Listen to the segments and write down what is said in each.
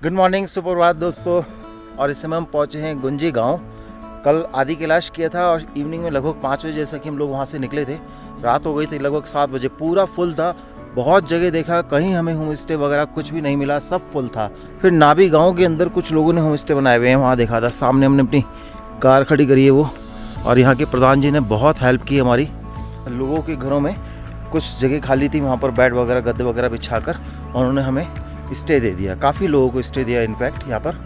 Good morning, सुप्रभात दोस्तों। और इस समय हम पहुँचे हैं गुंजी गांव। कल आदि कैलाश किया था और इवनिंग में लगभग 5 बजे जैसा कि हम लोग वहाँ से निकले थे। रात हो गई थी, लगभग 7 बजे पूरा फुल था। बहुत जगह देखा, कहीं हमें होम स्टे वगैरह कुछ भी नहीं मिला, सब फुल था। फिर नाभी गाँव के अंदर कुछ लोगों ने होम स्टे बनाए हुए हैं, वहाँ देखा था। सामने हमने अपनी कार खड़ी करी है वो, और यहाँ के प्रधान जी ने बहुत हेल्प की हमारी। लोगों के घरों में कुछ जगह खाली थी, वहाँ पर बेड वगैरह गद्दे वगैरह बिछाकर उन्होंने हमें स्टे दे दिया। काफ़ी लोगों को स्टे दिया इनफैक्ट यहाँ पर।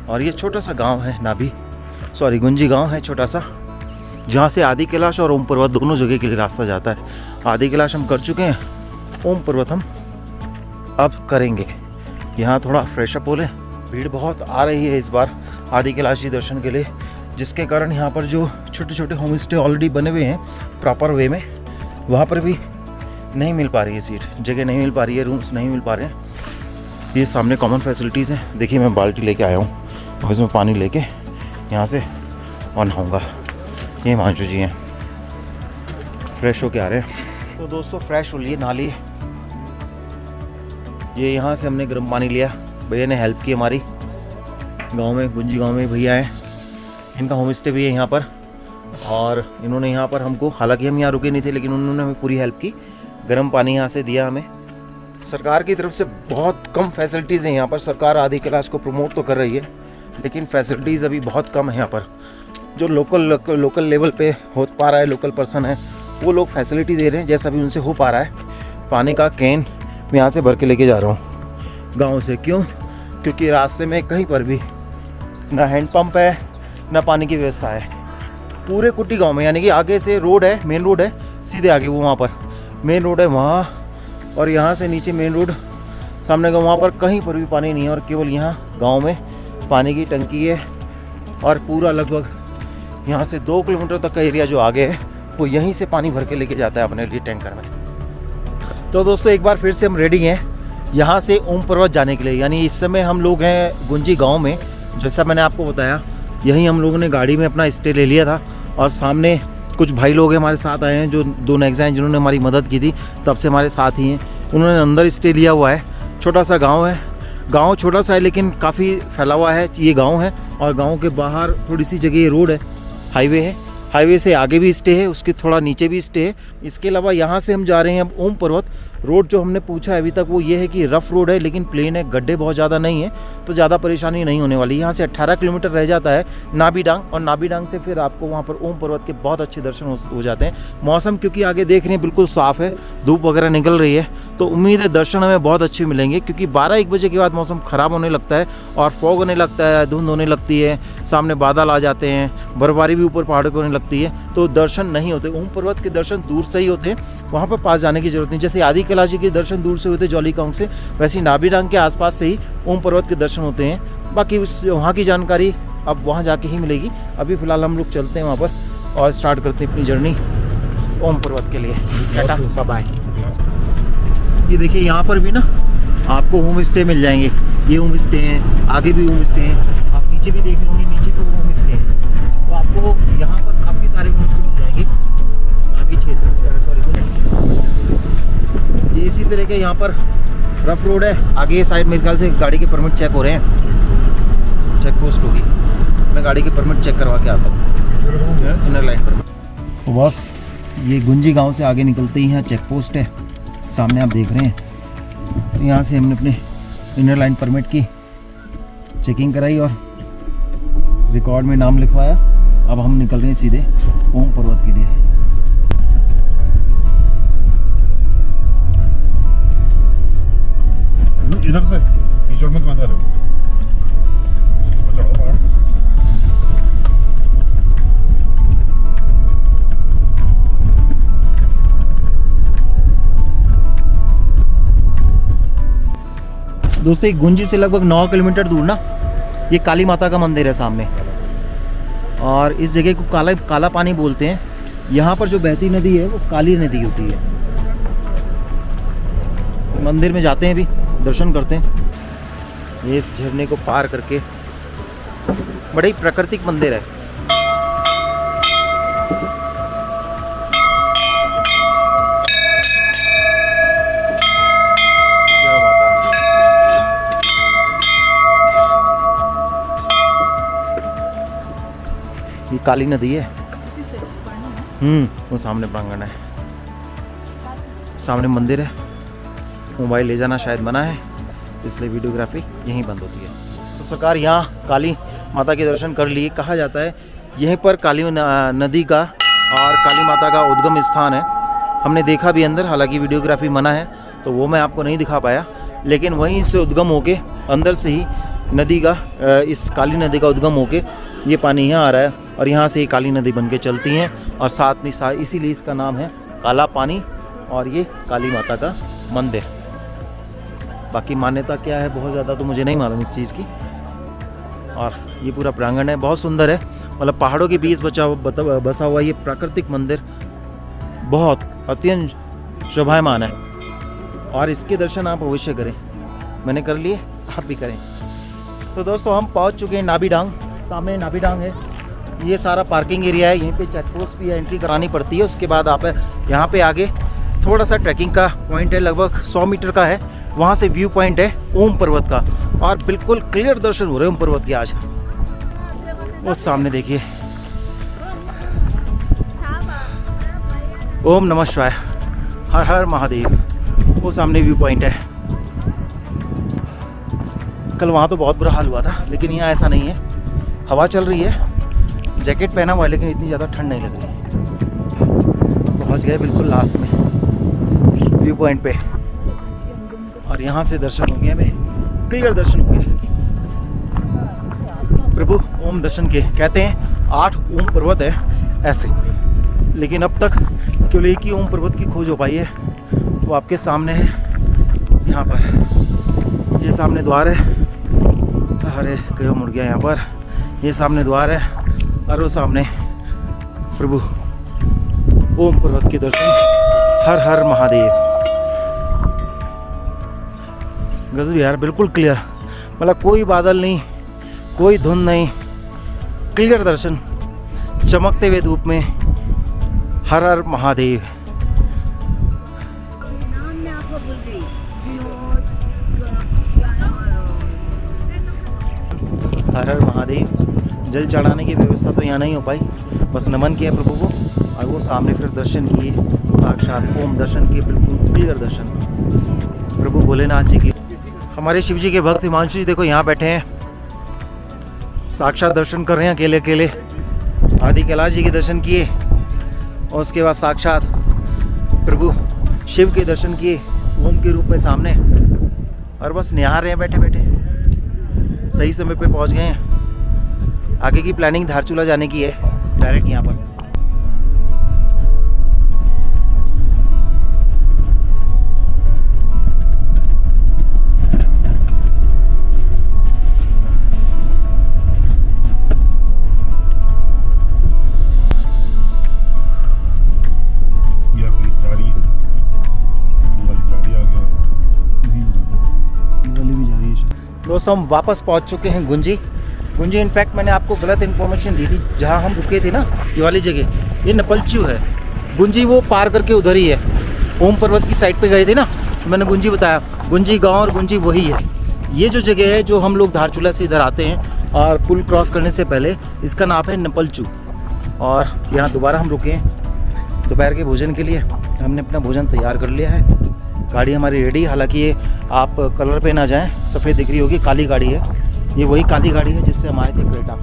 और ये छोटा सा गांव है गुंजी गांव है छोटा सा, जहाँ से आदि कैलाश और ओम पर्वत दोनों जगह के लिए रास्ता जाता है। आदि कैलाश हम कर चुके हैं, ओम पर्वत हम अब करेंगे। यहाँ थोड़ा फ्रेश अप हो लें। भीड़ बहुत आ रही है इस बार आदि कैलाश जी दर्शन के लिए, जिसके कारण यहाँ पर जो छोटे छोटे होम स्टे ऑलरेडी बने हुए हैं प्रॉपर वे में, वहाँ पर भी नहीं मिल पा रही है सीट, जगह नहीं मिल पा रही है, रूम्स नहीं मिल पा रहे हैं। ये सामने कॉमन फैसिलिटीज़ हैं। देखिए मैं बाल्टी लेके आया हूँ और इसमें पानी लेके यहाँ से और नहाऊँगा। ये हिमांशु जी हैं, फ्रेश होके आ रहे हैं। तो दोस्तों फ्रेश हो लिए, नहा लिए। ये यहाँ से हमने गर्म पानी लिया, भैया ने हेल्प की हमारी। गांव में गुंजी गांव में भैया हैं, इनका होम स्टे भी है यहाँ पर। और इन्होंने यहाँ पर हमको, हालांकि हम यहाँ रुके नहीं थे, लेकिन उन्होंने हमें पूरी हेल्प की। गर्म पानी यहाँ से दिया हमें। सरकार की तरफ से बहुत कम फैसिलिटीज़ हैं यहाँ पर। सरकार आदि कैलाश को प्रमोट तो कर रही है, लेकिन फैसिलिटीज़ अभी बहुत कम है यहाँ पर। जो लोकल लेवल पे हो पा रहा है, लोकल पर्सन है, वो लोग फैसिलिटी दे रहे हैं जैसा भी उनसे हो पा रहा है। पानी का कैन मैं यहाँ से भर के लेके जा रहा हूँ गाँव से। क्यों? क्योंकि रास्ते में कहीं पर भी ना हैंडपम्प है, ना पानी की व्यवस्था है। पूरे कुट्टी गाँव में, यानी कि आगे से रोड है, मेन रोड है, सीधे आगे वो वहाँ पर मेन रोड है वहाँ, और यहाँ से नीचे मेन रोड सामने का, वहाँ पर कहीं पर भी पानी नहीं है। और केवल यहाँ गांव में पानी की टंकी है। और पूरा लगभग यहाँ से 2 किलोमीटर तक का एरिया जो आगे है, वो यहीं से पानी भर के लेके जाता है अपने लिए टैंकर में। तो दोस्तों एक बार फिर से हम रेडी हैं यहाँ से ओम पर्वत जाने के लिए। यानी इस समय हम लोग हैं गुंजी गाँव में, जैसा मैंने आपको बताया। यहीं हम लोगों ने गाड़ी में अपना स्टे ले लिया था। और सामने कुछ भाई लोग हमारे साथ आए हैं, जो 2 नेक्स्ट हैं, जिन्होंने हमारी मदद की थी, तब से हमारे साथ ही हैं। उन्होंने अंदर स्टे लिया हुआ है। छोटा सा गांव है, गांव छोटा सा है लेकिन काफ़ी फैला हुआ है ये गांव है। और गांव के बाहर थोड़ी सी जगह ये रोड है, हाईवे है। हाईवे से आगे भी स्टे है, उसके थोड़ा नीचे भी स्टे है। इसके अलावा यहाँ से हम जा रहे हैं अब ओम पर्वत। रोड जो हमने पूछा है अभी तक वो ये है कि रफ़ रोड है, लेकिन प्लेन है, गड्ढे बहुत ज़्यादा नहीं है, तो ज़्यादा परेशानी नहीं होने वाली। यहाँ से 18 किलोमीटर रह जाता है नाभी डांग, और नाभी डांग से फिर आपको वहाँ पर ओम पर्वत के बहुत अच्छे दर्शन हो जाते हैं। मौसम क्योंकि आगे देख रहे हैं बिल्कुल साफ़ है, धूप वगैरह निकल रही है, तो उम्मीद है दर्शन हमें बहुत अच्छे मिलेंगे। क्योंकि 12-1 बजे के बाद मौसम ख़राब होने लगता है और फॉग होने लगता है, धुंध होने लगती है, सामने बादल आ जाते हैं, बर्फबारी भी ऊपर पहाड़ों पर होने लगती है, तो दर्शन नहीं होते। ओम पर्वत के दर्शन दूर से ही होते हैं, वहाँ पर पास जाने की जरूरत नहीं। जैसे आदि कैलाश जी के दर्शन दूर से होते जौलीकांग से, वैसे ही नाभी डांग के आसपास से ही ओम पर्वत के दर्शन होते हैं। बाकी वहाँ की जानकारी अब वहाँ जाके ही मिलेगी। अभी फ़िलहाल हम लोग चलते हैं वहाँ पर और स्टार्ट करते हैं अपनी जर्नी ओम पर्वत के लिए। Tata bye. ये देखिए यहाँ पर भी ना आपको होम स्टे मिल जाएंगे। ये होम स्टे हैं, आगे भी होम स्टे हैं, आप नीचे भी देख लेंगे, नीचे भी होम स्टे हैं। तो आपको यहाँ पर काफ़ी सारे होम स्टे मिल जाएंगे। नाभी क्षेत्र ये इसी तरह के यहाँ पर रफ रोड है। आगे ये साइड मेरे ख्याल से गाड़ी के परमिट चेक हो रहे हैं, चेक पोस्ट होगी। मैं गाड़ी के परमिट चेक करवा के आता हूँ, इनर लाइन परमिट। तो बस ये गुंजी गांव से आगे निकलते ही यहाँ चेक पोस्ट है, सामने आप देख रहे हैं। यहाँ से हमने अपने इनर लाइन परमिट की चेकिंग कराई और रिकॉर्ड में नाम लिखवाया। अब हम निकल रहे हैं सीधे ओम पर्वत के लिए। इधर से कीचड़ में कहाँ जा रहे हो? उसके ऊपर चढ़ो पहाड़। दोस्तों गुंजी से लगभग 9 किलोमीटर दूर ना ये काली माता का मंदिर है सामने, और इस जगह को काला पानी बोलते हैं। यहाँ पर जो बहती नदी है वो काली नदी होती है। मंदिर में जाते हैं, भी दर्शन करते हैं। ये इस झरने को पार करके बड़ा ही प्राकृतिक मंदिर है। ये काली नदी है। वो सामने प्रांगण है, सामने मंदिर है। मोबाइल ले जाना शायद मना है, इसलिए वीडियोग्राफी यहीं बंद होती है। तो सरकार यहाँ काली माता के दर्शन कर लिए। कहा जाता है यहीं पर काली नदी का और काली माता का उद्गम स्थान है। हमने देखा भी अंदर, हालांकि वीडियोग्राफी मना है तो वो मैं आपको नहीं दिखा पाया, लेकिन वहीं से उद्गम होके अंदर से ही नदी का इस काली नदी का उद्गम होके ये पानी यहाँ आ रहा है और यहाँ से ये काली नदी बन के चलती हैं और साथ में इसीलिए इसका नाम है काला पानी और ये काली माता का मंदिर। बाकी मान्यता क्या है बहुत ज़्यादा तो मुझे नहीं मालूम इस चीज़ की। और ये पूरा प्रांगण है, बहुत सुंदर है, मतलब पहाड़ों के बीच बसा हुआ ये प्राकृतिक मंदिर बहुत अत्यंत शोभायमान है और इसके दर्शन आप अवश्य करें। मैंने कर लिए, आप भी करें। तो दोस्तों हम पहुंच चुके हैं नाभी डांग। सामने नाभी डांग है, ये सारा पार्किंग एरिया है। यहीं पे चेक पोस्ट भी है, एंट्री करानी पड़ती है। उसके बाद आप यहाँ पे आगे थोड़ा सा ट्रैकिंग का पॉइंट है, लगभग 100 मीटर का है। वहाँ से व्यू पॉइंट है ओम पर्वत का और बिल्कुल क्लियर दर्शन हो रहे हैं ओम पर्वत के आज। और सामने देखिए, ओम नमः शिवाय, हर हर महादेव। वो सामने व्यू पॉइंट है। कल वहाँ तो बहुत बुरा हाल हुआ था, लेकिन यहाँ ऐसा नहीं है। हवा चल रही है, जैकेट पहना हुआ है, लेकिन इतनी ज़्यादा ठंड नहीं लग रही। पहुँच गए बिल्कुल लास्ट में व्यू पॉइंट पे और यहाँ से दर्शन हो गए, हमें क्लियर दर्शन हो गए प्रभु ओम दर्शन के। कहते हैं 8 ओम पर्वत है ऐसे, लेकिन अब तक केवल एक ही ओम पर्वत की खोज हो पाई है, वो आपके सामने है। यहाँ पर ये सामने द्वार है, अरे कहीं मुड़ गया यहाँ पर। ये सामने द्वार है और वो सामने प्रभु ओम पर्वत के दर्शन। हर हर महादेव। गजब यार, बिल्कुल क्लियर, मतलब कोई बादल नहीं, कोई धुंध नहीं, क्लियर दर्शन चमकते हुए धूप में। हर हर महादेव। हर हर महादेव। जल चढ़ाने की व्यवस्था तो यहाँ नहीं हो पाई, बस नमन किया प्रभु को और वो सामने फिर दर्शन किए, साक्षात ओम दर्शन किए, बिल्कुल क्लियर दर्शन प्रभु भोलेनाथ जी की। हमारे शिव जी के भक्त हिमांशु जी देखो यहाँ बैठे हैं, साक्षात दर्शन कर रहे हैं अकेले अकेले। आदि कैलाश जी के दर्शन किए और उसके बाद साक्षात प्रभु शिव के दर्शन किए ओम के रूप में सामने, और बस निहार रहे हैं बैठे बैठे। सही समय पे पहुंच गए हैं। आगे की प्लानिंग धारचूला जाने की है, डायरेक्ट यहाँ पर। दोस्तों हम वापस पहुंच चुके हैं गुंजी। इनफैक्ट मैंने आपको गलत इन्फॉर्मेशन दी थी, जहां हम रुके थे ना ये वाली जगह, ये नपलचू है। गुंजी वो पार करके उधर ही है, ओम पर्वत की साइड पे गए थे ना, तो मैंने गुंजी बताया। गुंजी गांव और गुंजी वही है। ये जो जगह है जो हम लोग धारचूला से इधर आते हैं और पुल क्रॉस करने से पहले, इसका नाम है नपलचू। और यहाँ दोबारा हम रुके हैं दोपहर के भोजन के लिए। हमने अपना भोजन तैयार कर लिया है, गाड़ी हमारी रेडी। हालांकि ये आप कलर पे ना जाएं, सफ़ेद दिख रही होगी, काली गाड़ी है। ये वही काली गाड़ी है जिससे हम आए थे क्वेटा।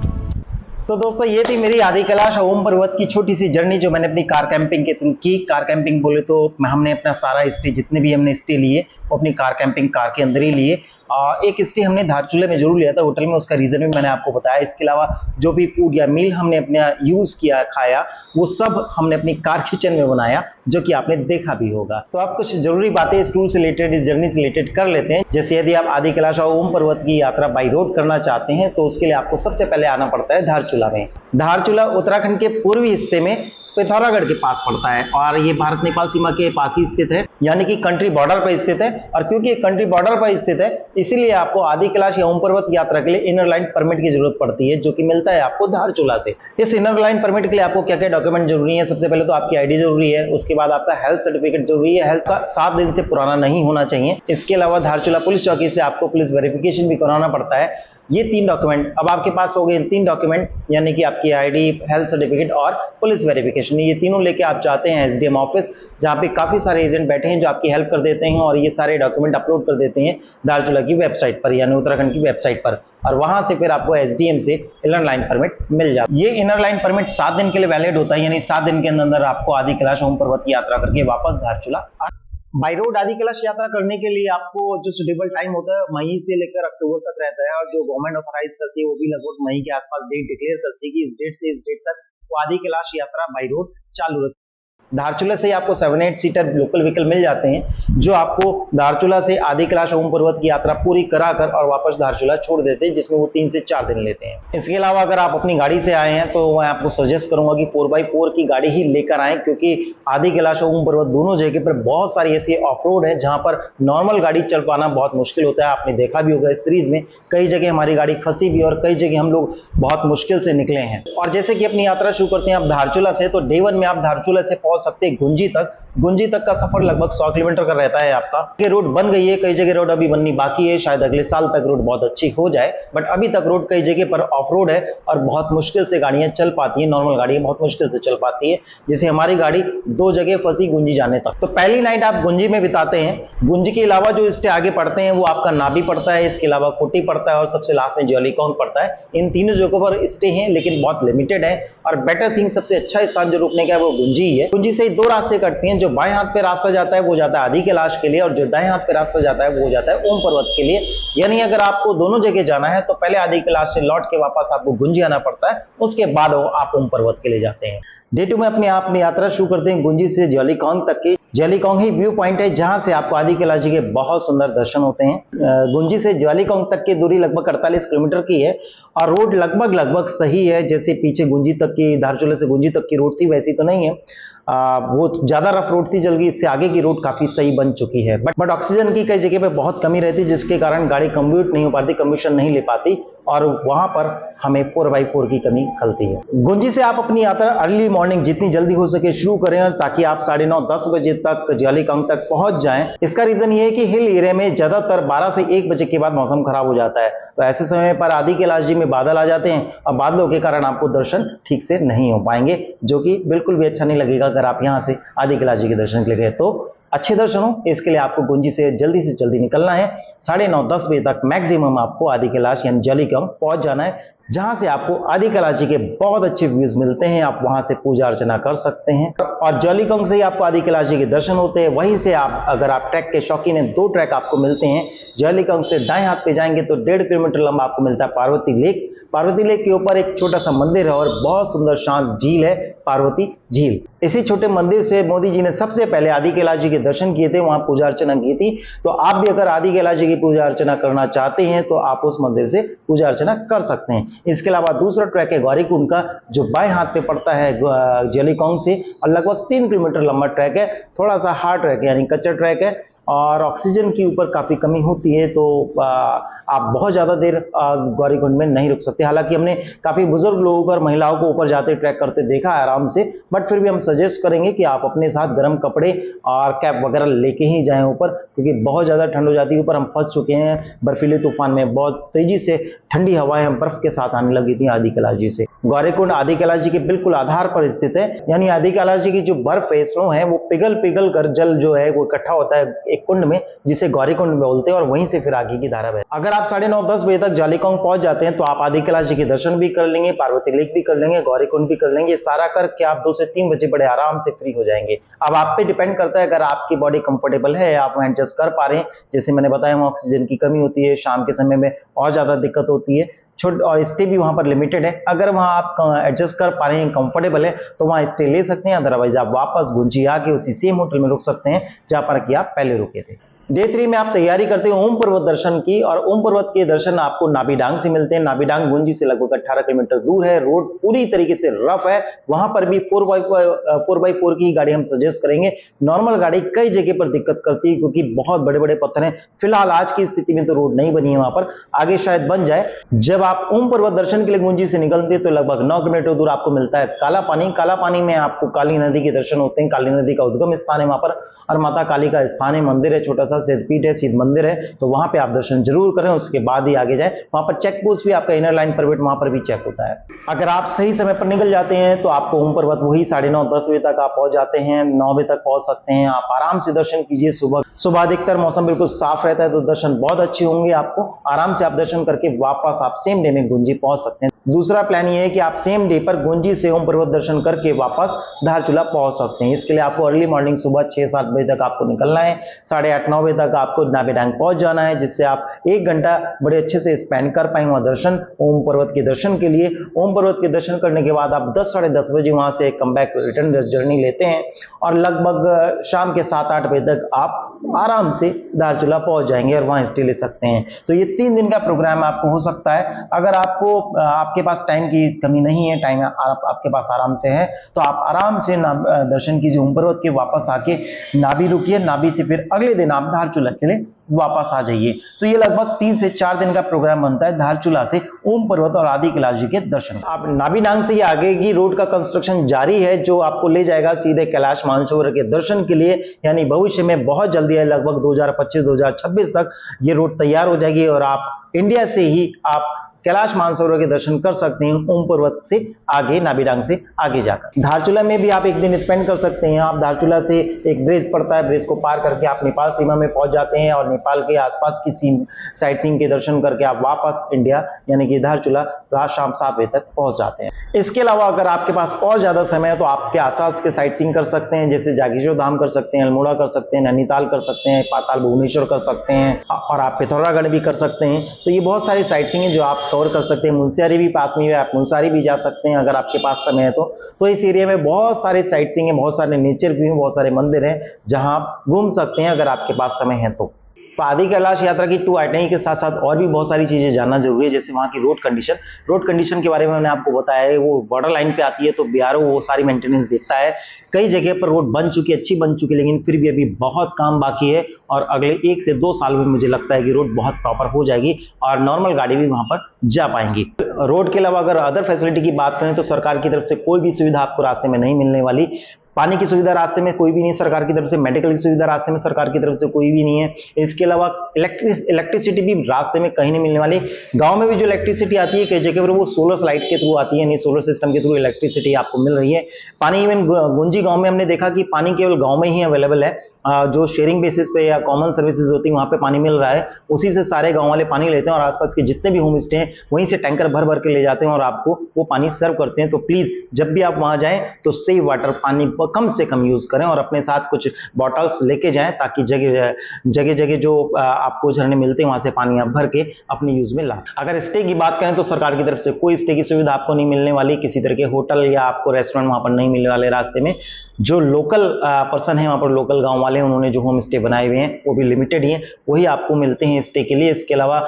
तो दोस्तों ये थी मेरी आदि कैलाश ओम पर्वत की छोटी सी जर्नी जो मैंने अपनी कार कैंपिंग के थ्रू की। कार कैंपिंग बोले तो हमने अपना सारा स्टे, जितने भी हमने स्टे लिए वो अपनी कार कैंपिंग कार के अंदर ही लिए। एक स्टे हमने धारचूले में जरूर लिया था होटल में, उसका रीजन भी मैंने आपको बताया। इसके अलावा जो भी फूड या मील हमने अपने यूज किया, खाया, वो सब हमने अपनी कार किचन में बनाया, जो कि आपने देखा भी होगा। तो आप कुछ जरूरी बातें इस टूर से रिलेटेड, इस जर्नी से रिलेटेड कर लेते हैं। जैसे यदि आप आदि कैलाश ओम पर्वत की यात्रा बाई रोड करना चाहते हैं तो उसके लिए आपको सबसे पहले आना पड़ता है धारचूला में। धारचूला उत्तराखंड के पूर्वी हिस्से में पिथौरागढ़ के पास पड़ता है और ये भारत नेपाल सीमा के पास ही स्थित है, यानी कि कंट्री बॉर्डर पर स्थित है। और क्योंकि कंट्री बॉर्डर पर स्थित है, इसीलिए आपको आदि कैलाश या ओम पर्वत यात्रा के लिए इनर लाइन परमिट की जरूरत पड़ती है, जो कि मिलता है आपको धारचूला से। इस इनर लाइन परमिट के लिए आपको क्या क्या डॉक्यूमेंट जरूरी है? सबसे पहले तो आपकी आईडी जरूरी है, उसके बाद आपका हेल्थ सर्टिफिकेट जरूरी है, हेल्थ का 7 दिन से पुराना नहीं होना चाहिए। इसके अलावा धारचूला पुलिस चौकी से आपको पुलिस वेरिफिकेशन भी कराना पड़ता है। ये 3 डॉक्यूमेंट अब आपके पास हो गए। इन 3 डॉक्यूमेंट यानी कि आपकी आईडी, हेल्थ सर्टिफिकेट और पुलिस वेरिफिकेशन, ये तीनों लेके आप जाते हैं एसडीएम ऑफिस, जहाँ पे काफी सारे एजेंट बैठे हैं जो आपकी हेल्प कर देते हैं और ये सारे डॉक्यूमेंट अपलोड कर देते हैं धारचूला की वेबसाइट पर यानी उत्तराखंड की वेबसाइट पर, और वहां से फिर आपको एसडीएम से इनर लाइन परमिट मिल जाता है। ये इनर लाइन परमिट 7 दिन के लिए वैलिड होता है, यानी 7 दिन के अंदर आपको आदि कैलाश ओम पर्वत की यात्रा करके वापस धारचूला। बाय रोड आदि कैलाश यात्रा करने के लिए आपको जो सुटेबल टाइम होता है मई से लेकर अक्टूबर तक रहता है, और जो गवर्नमेंट ऑथराइज करती है वो भी लगभग मई के आसपास डेट डिक्लेयर करती है कि इस डेट से इस डेट तक वो आदि कैलाश यात्रा बाय रोड चालू रहती है। धारचूला से आपको 7-8 सीटर लोकल व्हीकल मिल जाते हैं जो आपको धारचूला से आदि कैलाश ओम पर्वत की यात्रा पूरी कराकर और वापस धारचूला छोड़ देते हैं, जिसमें वो 3 से 4 दिन लेते हैं। इसके अलावा अगर आप अपनी गाड़ी से आए हैं तो मैं आपको सजेस्ट करूंगा कि 4x4 की गाड़ी ही लेकर आए, क्योंकि आदि कैलाश ओम पर्वत दोनों जगह पर बहुत सारी ऐसी ऑफ रोड है जहां पर नॉर्मल गाड़ी चल पाना बहुत मुश्किल होता है। आपने देखा भी होगा इस सीरीज में कई जगह हमारी गाड़ी फंसी भी और कई जगह हम लोग बहुत मुश्किल से निकले हैं। और जैसे कि अपनी यात्रा शुरू करते हैं आप धारचूला से, तो डे 1 में आप धारचूला से पहुंच सकते हैं गुंजी तक का सफर लगभग 100 किलोमीटर का रहता है आपका। ये रोड बन गई है, कई जगह रोड अभी बननी बाकी है, शायद अगले साल तक रोड बहुत अच्छी हो जाए, बट अभी तक रोड कई जगह पर ऑफ रोड है और बहुत मुश्किल से गाड़ियां चल पाती हैं, नॉर्मल गाड़ियां बहुत मुश्किल से चल पाती है। जैसे हमारी गाड़ी 2 जगह फंसी गुंजी जाने तक। तो पहली नाइट आप गुंजी में बिताते हैं। गुंजी के अलावा जो स्टे आगे पड़ते हैं वो आपका नाभी पड़ता है, इसके अलावा कोटी पड़ता है और सबसे लास्ट में ज्वालीकॉन्ग पड़ता है। इन तीनों जगहों पर स्टे हैं लेकिन बहुत लिमिटेड है, और बेटर थिंग सबसे अच्छा स्थान जो रुकने का है वो गुंजी ही है। गुंजी से 2 रास्ते कटते हैं, जो बाएं हाथ पे रास्ता जाता है वो जाता है आदि कैलाश के लिए, और जो दाएं हाथ पे रास्ता जाता है वो जाता है ओम पर्वत के लिए। यानी अगर आपको दोनों जगह जाना है तो पहले आदि कैलाश से लौट के वापस आपको गुंजी आना पड़ता है, उसके बाद आप ओम पर्वत के लिए जाते हैं। डे 2 में अपनी यात्रा शुरू करते हैं गुंजी से ज्वालीकॉन्ग तक की। ज्वालीकॉन्ग ही व्यू पॉइंट है जहां से आपको आदि कैलाश जी के बहुत सुंदर दर्शन होते हैं। गुंजी से ज्वालीकॉन्ग तक की दूरी लगभग 48 किलोमीटर की है और रोड लगभग सही है। जैसे पीछे गुंजी तक की, धारचूला से गुंजी तक की रोड थी वैसी तो नहीं है, वो ज्यादा रफ रोड थी, जल्दी इससे आगे की रोड काफी सही बन चुकी है। बट ऑक्सीजन की कई जगह पे बहुत कमी रहती है, जिसके कारण गाड़ी कम्यूट नहीं हो पाती, कम्यूशन नहीं ले पाती, और वहां पर हमें 4x4 की कमी खलती है। गुंजी से आप अपनी यात्रा अर्ली मॉर्निंग जितनी जल्दी हो सके शुरू करें, ताकि आप 9:30-10 बजे तक ज्वालीकॉन्ग तक पहुंच जाएं। इसका रीजन ये है कि हिल एरिया में ज्यादातर 12 से 1 बजे के बाद मौसम खराब हो जाता है, तो ऐसे समय पर आदि कैलाश जी में बादल आ जाते हैं और बादलों के कारण आपको दर्शन ठीक से नहीं हो पाएंगे, जो कि बिल्कुल भी अच्छा नहीं लगेगा। अगर आप यहां से आदि कैलाश जी के दर्शन के लिए गए तो अच्छे दर्शन हो, इसके लिए आपको गुंजी से जल्दी निकलना है। 9:30-10 बजे तक मैक्सिमम आपको आदि कैलाश यानी ज्वालीकॉन्ग पहुंच जाना है, जहां से आपको आदि कैलाश जी के बहुत अच्छे व्यूज मिलते हैं। आप वहां से पूजा अर्चना कर सकते हैं और ज्वालीकॉन्ग से ही आपको आदि कैलाश जी के दर्शन होते हैं। वहीं से आप अगर आप ट्रैक के शौकीन हैं, 2 ट्रैक आपको मिलते हैं। ज्वालीकॉन्ग से दाएं हाथ पे जाएंगे तो 1.5 किलोमीटर लंबा आपको मिलता है पार्वती लेक। पार्वती लेक के ऊपर एक छोटा सा मंदिर है और बहुत सुंदर शांत झील है, पार्वती झील। इसी छोटे मंदिर से मोदी जी ने सबसे पहले आदि कैलाश जी के दर्शन किए थे, वहां पूजा अर्चना की थी। तो आप भी अगर आदि कैलाश जी की पूजा अर्चना करना चाहते हैं तो आप उस मंदिर से पूजा अर्चना कर सकते हैं। इसके अलावा दूसरा ट्रैक है गौरीकुंड का, जो बाएं हाथ पे पड़ता है ज्वालीकॉन्ग से, और लगभग 3 किलोमीटर लंबा ट्रैक है। थोड़ा सा हार्ड ट्रैक है यानी कच्चा ट्रैक है और ऑक्सीजन की ऊपर काफी कमी होती है, तो आप बहुत ज्यादा देर गौरीकुंड में नहीं रुक सकते। हालांकि हमने काफी बुजुर्ग लोगों को और महिलाओं को ऊपर जाते ट्रैक करते देखा है आराम से, बट फिर भी हम सजेस्ट करेंगे कि आप अपने साथ गर्म कपड़े और कैप वगैरह लेके ही जाएं ऊपर, क्योंकि बहुत ज्यादा ठंड हो जाती है। ऊपर हम फंस चुके हैं बर्फीले तूफान में, बहुत तेजी से ठंडी हवाएं हम बर्फ के साथ आने लगी थी आदि कैलाश जी से। गौरीकुंड आदि कैलाश जी के बिल्कुल आधार पर स्थित है, यानी आदि कैलाश जी की जो बर्फ है, स्नो है, वो पिघल कर जल जो है वो इकट्ठा होता है एक कुंड में, जिसे गौरीकुंड में बोलते हैं, और वहीं से फिर आगे की धारा बहती है। अगर आप 9:30-10 बजे तक ज्वालीकॉन्ग पहुंच जाते हैं तो आप आदि कैलाश जी के दर्शन भी कर लेंगे, पार्वती लेक भी कर लेंगे, गौरीकुंड भी कर लेंगे। सारा करके आप 2 से 3 बजे बड़े आराम से फ्री हो जाएंगे। अब आप पे डिपेंड करता है, अगर आपकी बॉडी कंफर्टेबल है, आप एडजस्ट कर पा रहे हैं। जैसे मैंने बताया वहां ऑक्सीजन की कमी होती है, शाम के समय में और ज्यादा दिक्कत होती है, और स्टे भी वहां पर लिमिटेड है। अगर वहां आप एडजस्ट कर पा रहे हैं, कंफर्टेबल है, तो वहां स्टे ले सकते हैं। अदरवाइज आप वापस गुंजी आके उसी सेम होटल में रुक सकते हैं जहां पर कि आप पहले रुके थे। डे 3 में आप तैयारी करते हैं ओम पर्वत दर्शन की, और ओम पर्वत के दर्शन आपको नाबीडांग से मिलते हैं। नाबीडांग गुंजी से लगभग 18 किलोमीटर दूर है। रोड पूरी तरीके से रफ है, वहां पर भी 4x4 की गाड़ी हम सजेस्ट करेंगे। नॉर्मल गाड़ी कई जगह पर दिक्कत करती है क्योंकि बहुत बड़े बड़े पत्थर हैं। फिलहाल आज की स्थिति में तो रोड नहीं बनी है वहां पर, आगे शायद बन जाए। जब आप ओम पर्वत दर्शन के लिए गुंजी से निकलते हैं तो लगभग 9 किलोमीटर दूर आपको मिलता है काला पानी। काला पानी में आपको काली नदी के दर्शन होते हैं। काली नदी का उद्गम स्थान है वहां पर, और माता काली का स्थान है, मंदिर है छोटा सा, साथ सिद्धपीठ है, सिद्ध मंदिर है, तो वहां पे आप दर्शन जरूर करें, उसके बाद ही आगे जाएं। वहां पर चेक पोस्ट भी आपका इनर लाइन परमिट वहां पर भी चेक होता है। अगर आप सही समय पर निकल जाते हैं तो आपको ओम पर्वत वही 9:30-10 बजे तक आप पहुंच जाते हैं, 9 बजे तक पहुंच सकते हैं। आप आराम से दर्शन कीजिए। सुबह अधिकतर मौसम बिल्कुल साफ रहता है, तो दर्शन बहुत अच्छे होंगे। आपको आराम से आप दर्शन करके वापस आप सेम डे में गुंजी पहुंच सकते हैं। दूसरा प्लान ये है कि आप सेम डे पर गुंजी से ओम पर्वत दर्शन करके वापस धारचूला पहुंच सकते हैं। इसके लिए आपको अर्ली मॉर्निंग सुबह 6-7 बजे तक आपको निकलना है, 8:30-9 बजे तक आपको नाभी डांग पहुंच जाना है, जिससे आप 1 घंटा बड़े अच्छे से स्पेंड कर पाएंगे वहां दर्शन ओम पर्वत के दर्शन के लिए। ओम पर्वत के दर्शन करने के बाद आप 10-10:30 बजे वहां से कम बैक रिटर्न जर्नी लेते हैं और लगभग शाम के 7-8 बजे तक आप आराम से धारचूला पहुंच जाएंगे और वहां स्टे ले सकते हैं। तो ये 3 दिन का प्रोग्राम आपको हो सकता है। अगर आपके पास टाइम की कमी नहीं है, टाइम आपके पास आराम से है, तो आप आराम से दर्शन कीजिए ओम पर्वत के, वापस आके नाभि रुकिए, नाभि से फिर अगले दिन आप धारचूला के लिए वापस आ जाइए। तो ये लगभग 3 से 4 दिन का प्रोग्राम बनता है धारचूला से ओम पर्वत और आदि कैलाश जी के दर्शन। आप नाभी डांग से आगे की रोड का कंस्ट्रक्शन जारी है, जो आपको ले जाएगा सीधे कैलाश मानसरोवर के दर्शन के लिए, यानी भविष्य में बहुत जल्दी है, लगभग 2025-2026 तक ये रोड तैयार हो जाएगी और आप इंडिया से ही आप कैलाश मानसरोवर के दर्शन कर सकते हैं ओम पर्वत से आगे, नाभी डांग से आगे जाकर। धारचूला में भी आप एक दिन स्पेंड कर सकते हैं। आप धारचूला से एक ब्रिज पड़ता है, ब्रिज को पार करके आप नेपाल सीमा में पहुंच जाते हैं और नेपाल के आसपास की साइट सीइंग के दर्शन करके आप वापस इंडिया यानी कि धारचूला रात शाम 7 बजे तक पहुंच जाते हैं। इसके अलावा अगर आपके पास और ज्यादा समय है तो आपके आसपास के साइट सीइंग कर सकते हैं, जैसे जागेश्वर धाम कर सकते हैं, अल्मोड़ा कर सकते हैं, नैनीताल कर सकते हैं, पाताल भुवनेश्वर कर सकते हैं और आप पिथौरागढ़ भी कर सकते हैं। तो ये बहुत सारी साइट सीइंग है जो आप कवर कर सकते हैं। मुनस्यारी भी पास में है, आप मुनस्यारी भी जा सकते हैं अगर आपके पास समय है तो इस एरिया में बहुत सारे साइट सीइंग है, बहुत सारे नेचर व्यू है, बहुत सारे मंदिर हैं जहां आप घूम सकते हैं अगर आपके पास समय है तो। आदि कैलाश यात्रा की टू आइटनरी के साथ साथ और भी बहुत सारी चीजें जानना जरूरी है, जैसे वहां की रोड कंडीशन के बारे में मैंने आपको बताया है। वो बॉर्डर लाइन पे आती है तो बीआरओ वो सारी मेंटेनेंस देखता है। कई जगह पर रोड बन चुकी है, अच्छी बन चुकी है, लेकिन फिर भी अभी बहुत काम बाकी है और अगले 1 से 2 साल में मुझे लगता है कि रोड बहुत प्रॉपर हो जाएगी और नॉर्मल गाड़ी भी वहां पर जा पाएंगी। रोड के अलावा अगर अदर फैसिलिटी की बात करें तो सरकार की तरफ से कोई भी सुविधा आपको रास्ते में नहीं मिलने वाली। पानी की सुविधा रास्ते में कोई भी नहीं सरकार की तरफ से, मेडिकल की सुविधा रास्ते में सरकार की तरफ से कोई भी नहीं है। इसके अलावा इलेक्ट्रिसिटी भी रास्ते में कहीं नहीं मिलने वाली। गांव में भी जो इलेक्ट्रिसिटी आती है कई जगह पर वो सोलर लाइट के थ्रू आती है, यानी सोलर सिस्टम के थ्रू इलेक्ट्रिसिटी आपको मिल रही है। पानी इवन गुंजी गांव में हमने देखा कि पानी केवल गांव में ही अवेलेबल है, जो शेयरिंग बेसिस पे या कॉमन सर्विसेज होती है वहां पे पानी मिल रहा है, उसी से सारे गांव वाले पानी लेते हैं और आसपास के जितने भी होम स्टे हैं वहीं से टैंकर भर भर के ले जाते हैं और आपको वो पानी सर्व करते हैं। तो प्लीज जब भी आप वहां जाएं तो सेफ वाटर पानी कम से कम यूज करें और अपने साथ कुछ बॉटल्स लेके जाएं ताकि जगह जो आपको झरने मिलते हैं वहां से पानी आप भर के अपने यूज में ला सकें। अगर स्टे की बात करें तो सरकार की तरफ से कोई स्टे की सुविधा आपको नहीं मिलने वाली, किसी तरह के होटल या आपको रेस्टोरेंट वहां पर नहीं मिलने वाले रास्ते में। जो लोकल पर्सन है वहां पर, लोकल गांव वाले, उन्होंने जो होम स्टे बनाए हुए हैं वो भी लिमिटेड ही है, वही आपको मिलते हैं स्टे के लिए। इसके अलावा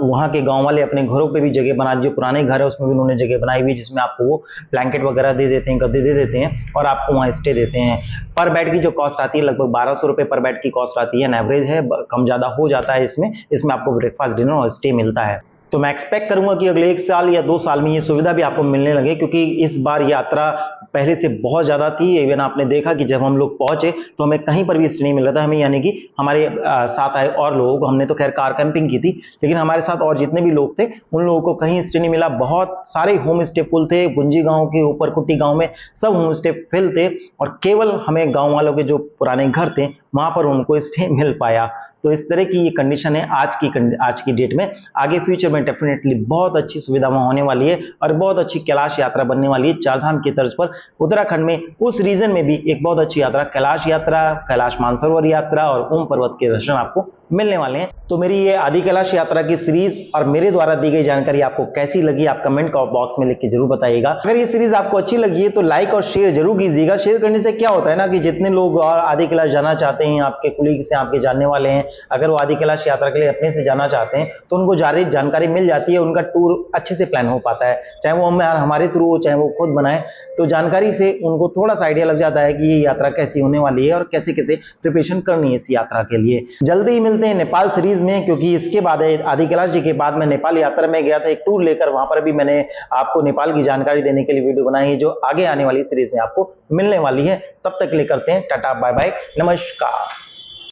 वहां के गांव वाले अपने घरों पे भी जगह बना दी, जो पुराने घर है उसमें भी उन्होंने जगह बनाई हुई है जिसमें आपको वो ब्लैंकेट वगैरह दे देते हैं, गद्दे दे देते हैं और आपको वहां स्टे देते हैं। पर बेड की जो कॉस्ट आती है लगभग 1200 रुपए पर बेड की कॉस्ट आती है, एवरेज है, कम ज्यादा हो जाता है इसमें आपको ब्रेकफास्ट, डिनर और स्टे मिलता है। तो मैं एक्सपेक्ट करूंगा कि अगले 1 साल या 2 साल में ये सुविधा भी आपको मिलने लगे, क्योंकि इस बार यात्रा पहले से बहुत ज्यादा थी। इवन आपने देखा कि जब हम लोग पहुंचे तो हमें कहीं पर भी स्टे नहीं मिल रहा था हमें, यानी कि हमारे साथ आए और लोगों को, हमने तो खैर कार कैंपिंग की थी, लेकिन हमारे साथ और जितने भी लोग थे उन लोगों को कहीं स्टे नहीं मिला। बहुत सारे होम स्टे फुल थे, गुंजी गांव के ऊपर कुट्टी गांव में सब होम स्टे फुल थे और केवल हमें गांव वालों के जो पुराने घर थे वहां पर उनको स्टे मिल पाया। तो इस तरह की ये कंडीशन है आज की डेट में। आगे फ्यूचर में डेफिनेटली बहुत अच्छी सुविधा वहां होने वाली है और बहुत अच्छी कैलाश यात्रा बनने वाली है। 4 धाम की तर्ज पर उत्तराखंड में उस रीजन में भी एक बहुत अच्छी यात्रा कैलाश यात्रा, कैलाश मानसरोवर यात्रा और ओम पर्वत के दर्शन आपको मिलने वाले हैं। तो मेरी ये आदि कैलाश यात्रा की सीरीज और मेरे द्वारा दी गई जानकारी आपको कैसी लगी आप कमेंट बॉक्स में लिख के जरूर बताइएगा। अगर ये सीरीज आपको अच्छी लगी है तो लाइक और शेयर जरूर कीजिएगा। शेयर करने से क्या होता है ना कि जितने लोग और आदि कैलाश जाना चाहते हैं, आपके कुलीग से, आपके जानने वाले हैं, अगर वो आदि कैलाश यात्रा के लिए अपने से जाना चाहते हैं तो उनको जारी जानकारी मिल जाती है, उनका टूर अच्छे से प्लान हो पाता है, चाहे वो हमारे थ्रू हो चाहे वो खुद बनाए। तो जानकारी से उनको थोड़ा सा आइडिया लग जाता है कि ये यात्रा कैसी होने वाली है और कैसे कैसे प्रिपरेशन करनी है इस यात्रा के लिए। जल्दी ही मिलते हैं नेपाल सीरीज में, क्योंकि इसके बाद आदि कैलाश जी के बाद मैं नेपाल यात्रा में गया था एक टूर लेकर, वहां पर भी मैंने आपको नेपाल की जानकारी देने के लिए वीडियो बनाई है जो आगे आने वाली सीरीज में आपको मिलने वाली है। तब तक के लिए करते हैं टाटा बाय बाय, नमस्कार।